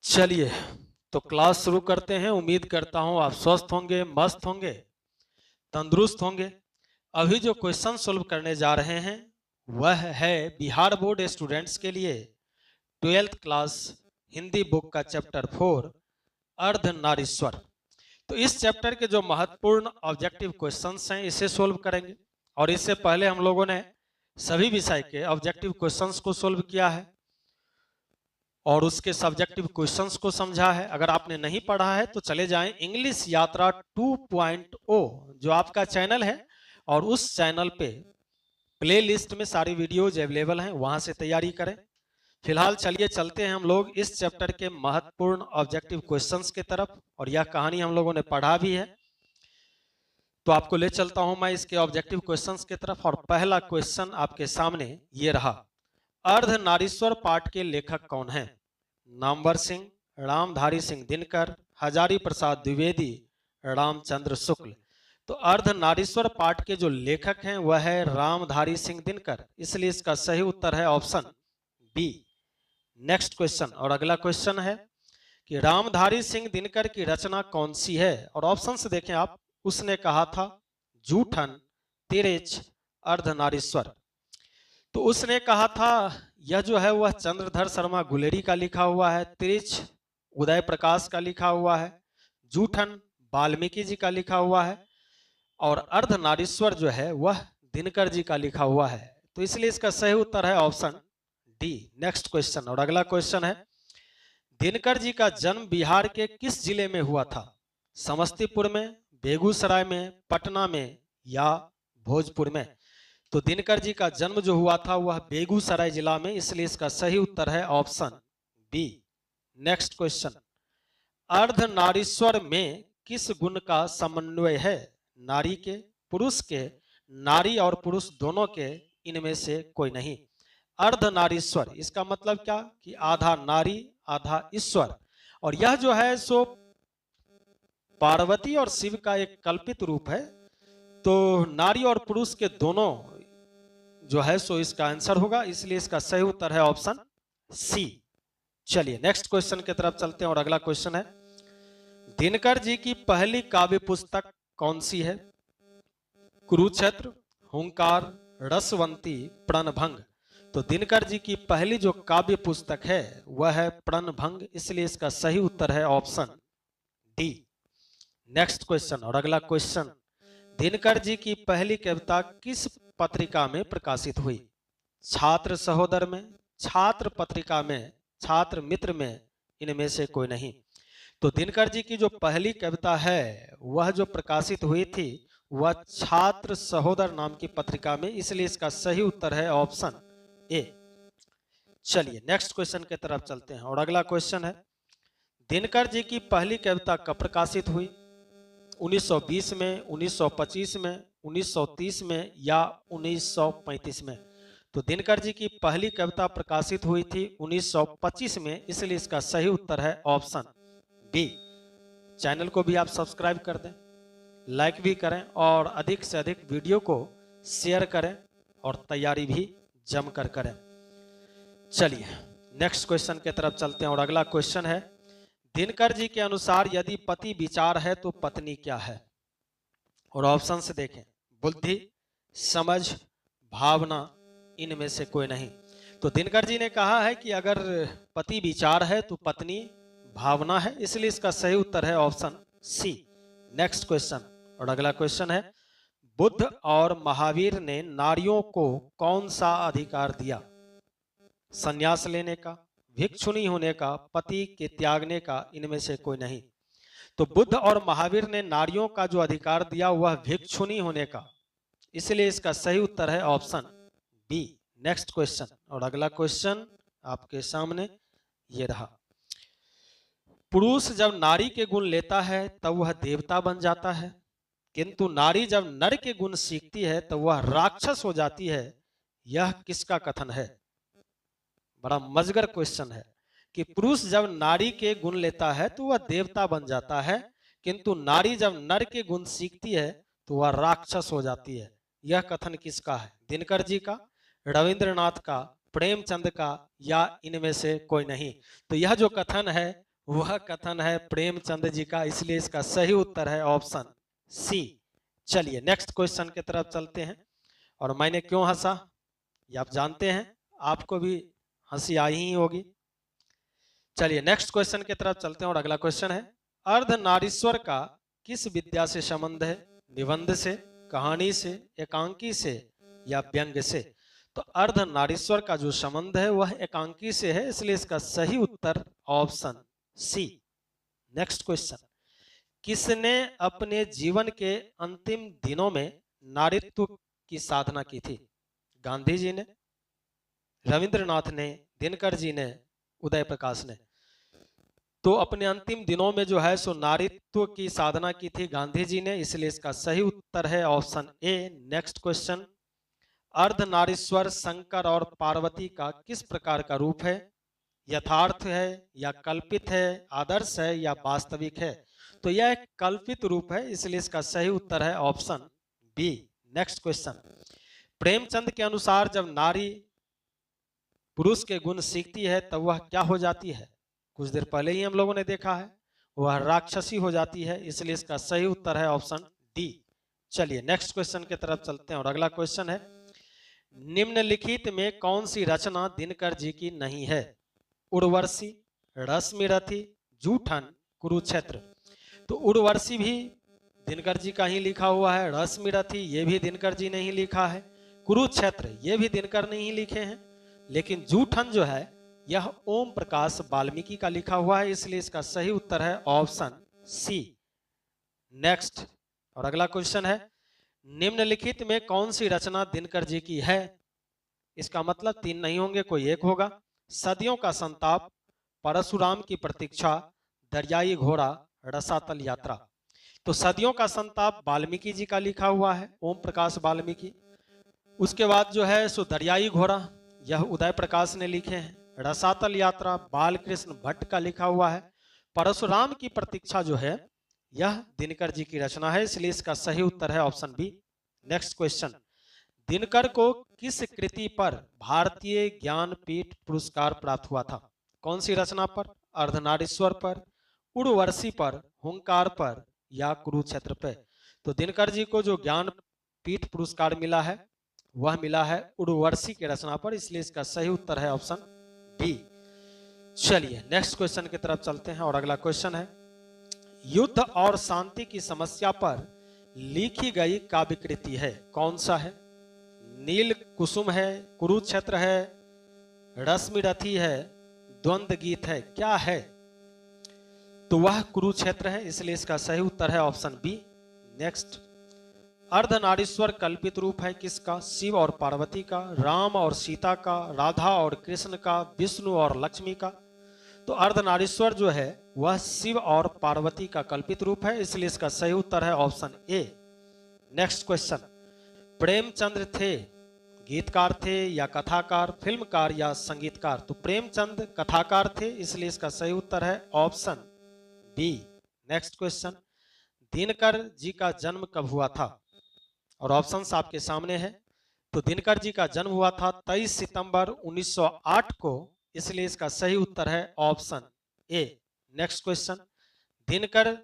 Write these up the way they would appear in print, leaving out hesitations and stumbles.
चलिए तो क्लास शुरू करते हैं। उम्मीद करता हूं आप स्वस्थ होंगे, मस्त होंगे, तंदुरुस्त होंगे। अभी जो क्वेश्चन सोल्व करने जा रहे हैं वह है बिहार बोर्ड स्टूडेंट्स के लिए 12th क्लास हिंदी बुक का चैप्टर 4 अर्धनारीश्वर। तो इस चैप्टर के जो महत्वपूर्ण ऑब्जेक्टिव क्वेश्चंस हैं इसे सोल्व करेंगे। और इससे पहले हम लोगों ने सभी विषय के ऑब्जेक्टिव क्वेश्चंस को सोल्व किया है और उसके सब्जेक्टिव क्वेश्चंस को समझा है। अगर आपने नहीं पढ़ा है तो चले जाएं इंग्लिश यात्रा 2.0 जो आपका चैनल है, और उस चैनल पे प्लेलिस्ट में सारी वीडियोज अवेलेबल हैं, वहां से तैयारी करें। फिलहाल चलिए चलते हैं हम लोग इस चैप्टर के महत्वपूर्ण ऑब्जेक्टिव क्वेश्चंस की तरफ, और यह कहानी हम लोगों ने पढ़ा भी है तो आपको ले चलता हूं मैं इसके ऑब्जेक्टिव क्वेश्चंस की तरफ। और पहला क्वेश्चन आपके सामने ये रहा, अर्धनारीश्वर पाठ के लेखक कौन हैं? नामवर सिंह, रामधारी सिंह दिनकर, हजारी प्रसाद द्विवेदी, रामचंद्र शुक्ल। तो अर्धनारीश्वर पाठ के जो लेखक हैं वह है रामधारी सिंह दिनकर, इसलिए इसका सही उत्तर है ऑप्शन बी। नेक्स्ट क्वेश्चन और अगला क्वेश्चन है कि रामधारी सिंह दिनकर की रचना कौन सी है? और ऑप्शन से देखें आप, उसने कहा था जूठन, तिरछ, अर्धनारीश्वर। तो उसने कहा था यह जो है वह चंद्रधर शर्मा गुलेरी का लिखा हुआ है, तिरछ उदय प्रकाश का लिखा हुआ है, जूठन वाल्मीकि जी का लिखा हुआ है, और अर्धनारीश्वर जो है वह दिनकर जी का लिखा हुआ है। तो इसलिए इसका सही उत्तर है ऑप्शन डी। नेक्स्ट क्वेश्चन और अगला क्वेश्चन है, दिनकर जी का जन्म बिहार के किस जिले में हुआ था? समस्तीपुर में, बेगूसराय में, पटना में या भोजपुर में? तो दिनकर जी का जन्म जो हुआ था वह बेगूसराय जिला में, इसलिए इसका सही उत्तर है option B. Next question, Ardhanarishvara में किस गुण का समन्वय है? नारी के, पुरुष के, नारी और पुरुष दोनों के, इनमें से कोई नहीं। अर्धनारीश्वर इसका मतलब क्या कि आधा नारी आधा ईश्वर, और यह जो है सो पार्वती और शिव का एक कल्पित रूप है। तो नारी और पुरुष के दोनों जो है सो इसका आंसर होगा, इसलिए इसका सही उत्तर है ऑप्शन सी। चलिए नेक्स्ट क्वेश्चन की तरफ चलते हैं और अगला क्वेश्चन है, दिनकर जी की पहली काव्य पुस्तक कौन सी है? कुरुक्षेत्र, हुंकार, रसवंती, प्रणभंग। तो दिनकर जी की पहली जो काव्य पुस्तक है वह है प्रणभंग, इसलिए इसका सही उत्तर है ऑप्शन डी। नेक्स्ट क्वेश्चन और अगला क्वेश्चन, दिनकर जी की पहली कविता किस पत्रिका में प्रकाशित हुई? छात्र सहोदर में, छात्र पत्रिका में, छात्र मित्र में, इनमें से कोई नहीं। तो दिनकर जी की जो पहली कविता है वह जो प्रकाशित हुई थी वह छात्र सहोदर नाम की पत्रिका में, इसलिए इसका सही उत्तर है ऑप्शन ए। चलिए नेक्स्ट क्वेश्चन की तरफ चलते हैं और अगला क्वेश्चन है, दिनकर जी की पहली कविता कब प्रकाशित हुई? 1920 में, 1925 में, 1930 में या 1935 में? तो दिनकर जी की पहली कविता प्रकाशित हुई थी 1925 में, इसलिए इसका सही उत्तर है ऑप्शन बी। चैनल को भी आप सब्सक्राइब कर दें, लाइक भी करें और अधिक से अधिक वीडियो को शेयर करें और तैयारी भी जमकर करें। चलिए नेक्स्ट क्वेश्चन की तरफ चलते हैं और अगला क्वेश्चन है, दिनकर जी के अनुसार यदि पति विचार है तो पत्नी क्या है? और ऑप्शन से देखें, बुद्धि, समझ, भावना, इनमें से कोई नहीं। तो दिनकर जी ने कहा है कि अगर पति विचार है तो पत्नी भावना है, इसलिए इसका सही उत्तर है ऑप्शन सी। नेक्स्ट क्वेश्चन और अगला क्वेश्चन है, बुद्ध और महावीर ने नारियों को कौन सा अधिकार दिया? संन्यास लेने का, भिक्षुणी होने का, पति के त्यागने का, इनमें से कोई नहीं। तो बुद्ध और महावीर ने नारियों का जो अधिकार दिया वह भिक्षुणी होने का, इसलिए इसका सही उत्तर है ऑप्शन बी। नेक्स्ट क्वेश्चन और अगला क्वेश्चन आपके सामने ये रहा, पुरुष जब नारी के गुण लेता है तब वह देवता बन जाता है, किंतु नारी जब नर के गुण सीखती है तब वह राक्षस हो जाती है, यह किसका कथन है? बड़ा मजगर क्वेश्चन है कि पुरुष जब नारी के गुण लेता है तो वह देवता बन जाता है, किंतु नारी जब नर के गुण सीखती है तो वह राक्षस हो जाती है। यह कथन किसका है? दिनकर जी का, रविंद्रनाथ का, प्रेमचंद का, या इनमें से कोई नहीं? तो यह जो कथन है वह कथन है प्रेमचंद जी का, इसलिए इसका सही उत्तर है ऑप्शन सी। चलिए नेक्स्ट क्वेश्चन की तरफ चलते हैं। और मैंने क्यों हंसा ये आप जानते हैं, आपको भी हंसी आई ही होगी। चलिए नेक्स्ट क्वेश्चन की तरफ चलते हैं और अगला क्वेश्चन है, अर्धनारीश्वर का किस विद्या से संबंध है? निबंध से, कहानी से, एकांकी से या व्यंग्य से? तो अर्धनारीश्वर का जो संबंध है वह एकांकी से है, इसलिए इसका सही उत्तर ऑप्शन सी। नेक्स्ट क्वेश्चन, किसने अपने जीवन के अंतिम दिनों में नारीत्व की साधना की थी? गांधी जी ने, रविंद्रनाथ ने, दिनकर जी ने, उदय प्रकाश ने। तो अपने अंतिम दिनों में जो है सो नारीत्व की साधना की थी गांधी जी ने, इसलिए इसका सही उत्तर है option A. Next question, Ardhanarishvara Shankar और पार्वती का किस प्रकार का रूप है? यथार्थ है या कल्पित है, आदर्श है या वास्तविक है? तो यह एक कल्पित रूप है, इसलिए इसका सही उत्तर है option B. Next question, Premchand के अनुसार जब नारी पुरुष के गुण सीखती है तब वह क्या हो जाती है? कुछ देर पहले ही हम लोगों ने देखा है, वह राक्षसी हो जाती है, इसलिए इसका सही उत्तर है ऑप्शन डी। चलिए नेक्स्ट क्वेश्चन की तरफ चलते हैं और अगला क्वेश्चन है, निम्नलिखित में कौन सी रचना दिनकर जी की नहीं है? उर्वशी, रश्मिरथी, जूठन, कुरुक्षेत्र। तो उर्वशी भी दिनकर जी का ही लिखा हुआ है, रश्मिरथी ये भी दिनकर जी ने ही लिखा है, कुरुक्षेत्र ये भी दिनकर ने ही लिखे हैं, लेकिन जूठन जो है यह ओम प्रकाश वाल्मीकि का लिखा हुआ है, इसलिए इसका सही उत्तर है ऑप्शन सी। नेक्स्ट और अगला क्वेश्चन है, निम्नलिखित में कौन सी रचना दिनकर जी की है? इसका मतलब तीन नहीं होंगे, कोई एक होगा। सदियों का संताप, परशुराम की प्रतीक्षा, दरियाई घोड़ा, रसातल यात्रा। तो सदियों का संताप वाल्मीकि जी का लिखा हुआ है, ओम प्रकाश वाल्मीकि। उसके बाद जो है सो दरियाई घोड़ा यह उदय प्रकाश ने लिखे हैं, रसातल यात्रा बालकृष्ण भट्ट का लिखा हुआ है, परशुराम की प्रतीक्षा जो है यह दिनकर जी की रचना है, इसलिए इसका सही उत्तर है option B. Next question, Dinkar को किस कृति पर भारतीय ज्ञानपीठ पुरस्कार प्राप्त हुआ था? कौन सी रचना पर? अर्धनारीश्वर पर, उर्वशी पर, हुंकार पर या कुरुक्षेत्र पर? तो दिनकर जी को जो ज्ञानपीठ पुरस्कार मिला है वह मिला है उर्वशी की रचना पर, इसलिए इसका सही उत्तर है ऑप्शन बी। चलिए नेक्स्ट क्वेश्चन की तरफ चलते हैं और अगला क्वेश्चन है, युद्ध और शांति की समस्या पर लिखी गई काव्य कृति है, कौन सा है? नील कुसुम है, कुरुक्षेत्र है, रश्मिरथी है, द्वंद्व गीत है, क्या है? तो वह कुरुक्षेत्र है, इसलिए इसका सही उत्तर है ऑप्शन बी। नेक्स्ट, अर्धनारीश्वर कल्पित रूप है किसका? शिव और पार्वती का, राम और सीता का, राधा और कृष्ण का, विष्णु और लक्ष्मी का। तो अर्धनारीश्वर जो है वह शिव और पार्वती का कल्पित रूप है, इसलिए इसका सही उत्तर है option A. Next question, Premchand थे गीतकार थे या कथाकार, फिल्मकार या संगीतकार? तो प्रेमचंद कथाकार थे, इसलिए इसका सही उत्तर है option B. Next question, Dinkar ji का जन्म कब हुआ था? और ऑप्शंस आपके सामने है। तो दिनकर जी का जन्म हुआ था 23 सितंबर 1908 को, इसलिए इसका सही उत्तर है option A. Next question, Dinkar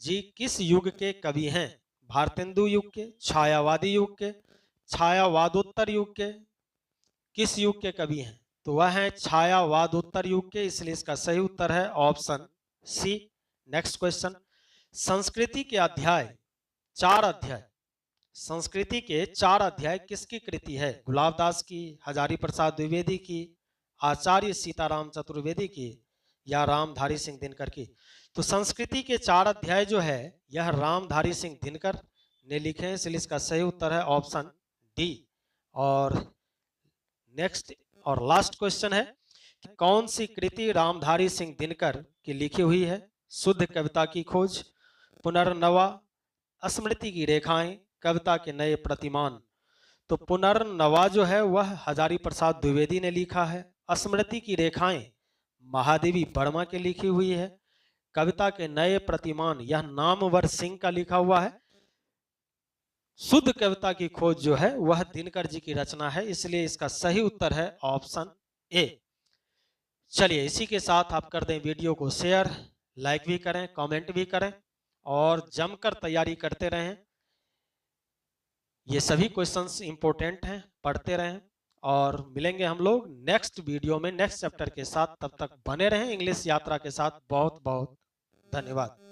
ji किस युग के कवि हैं? भारतेंदु युग के, छायावादी युग के, छायावादोत्तर युग के, किस युग के कवि हैं? तो वह है छायावादोत्तर युग के, इसलिए इसका सही उत्तर है ऑप्शन सी। नेक्स्ट क्वेश्चन, संस्कृति के अध्याय 4 अध्याय, संस्कृति के 4 अध्याय किसकी कृति है? गुलाबदास की, हजारी प्रसाद द्विवेदी की, आचार्य सीताराम चतुर्वेदी की या रामधारी सिंह दिनकर की? तो संस्कृति के 4 अध्याय जो है यह रामधारी सिंह दिनकर ने लिखे हैं, इसलिए इसका सही उत्तर है ऑप्शन डी। और नेक्स्ट और लास्ट क्वेश्चन है कि कौन सी कृति रामधारी सिंह दिनकर की लिखी हुई है? शुद्ध कविता की खोज, पुनर्नवा, स्मृति की रेखाएं, कविता के नए प्रतिमान। तो पुनर्नवा जो है वह हजारी प्रसाद द्विवेदी ने लिखा है, स्मृति की रेखाएं महादेवी वर्मा के लिखी हुई है, कविता के नए प्रतिमान यह नामवर सिंह का लिखा हुआ है, शुद्ध कविता की खोज जो है वह दिनकर जी की रचना है, इसलिए इसका सही उत्तर है ऑप्शन ए। चलिए इसी के साथ आप कर दें वीडियो को शेयर, लाइक भी करें, कमेंट भी करें और जमकर तैयारी करते रहें। ये सभी क्वेश्चंस इंपॉर्टेंट हैं, पढ़ते रहें और मिलेंगे हम लोग नेक्स्ट वीडियो में नेक्स्ट चैप्टर के साथ। तब तक बने रहें इंग्लिश यात्रा के साथ। बहुत बहुत धन्यवाद।